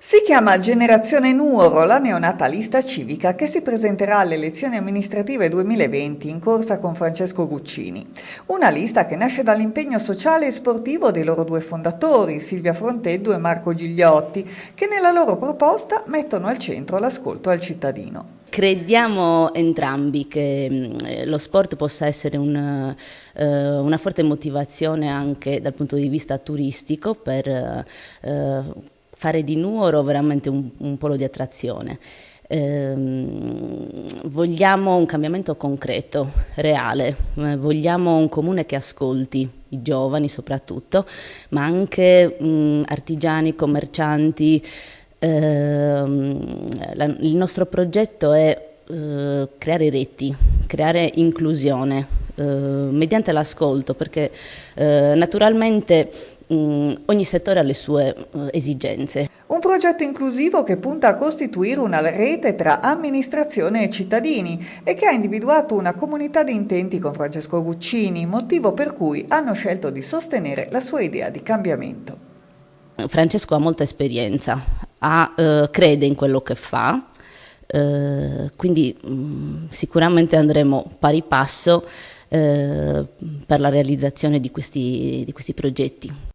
Si chiama Generazione Nuoro la neonata lista civica che si presenterà alle elezioni amministrative 2020 in corsa con Francesco Guccini. Una lista che nasce dall'impegno sociale e sportivo dei loro due fondatori, Silvia Fronteddu e Marco Gigliotti, che nella loro proposta mettono al centro l'ascolto al cittadino. Crediamo entrambi che lo sport possa essere una forte motivazione anche dal punto di vista turistico per fare di Nuoro veramente un polo di attrazione. Vogliamo un cambiamento concreto, reale, vogliamo un comune che ascolti i giovani soprattutto, ma anche artigiani, commercianti. Il nostro progetto è creare reti, creare inclusione mediante l'ascolto, perché naturalmente ogni settore ha le sue esigenze. Un progetto inclusivo che punta a costituire una rete tra amministrazione e cittadini e che ha individuato una comunità di intenti con Francesco Guccini, motivo per cui hanno scelto di sostenere la sua idea di cambiamento. Francesco ha molta esperienza, crede in quello che fa, quindi sicuramente andremo pari passo per la realizzazione di questi progetti.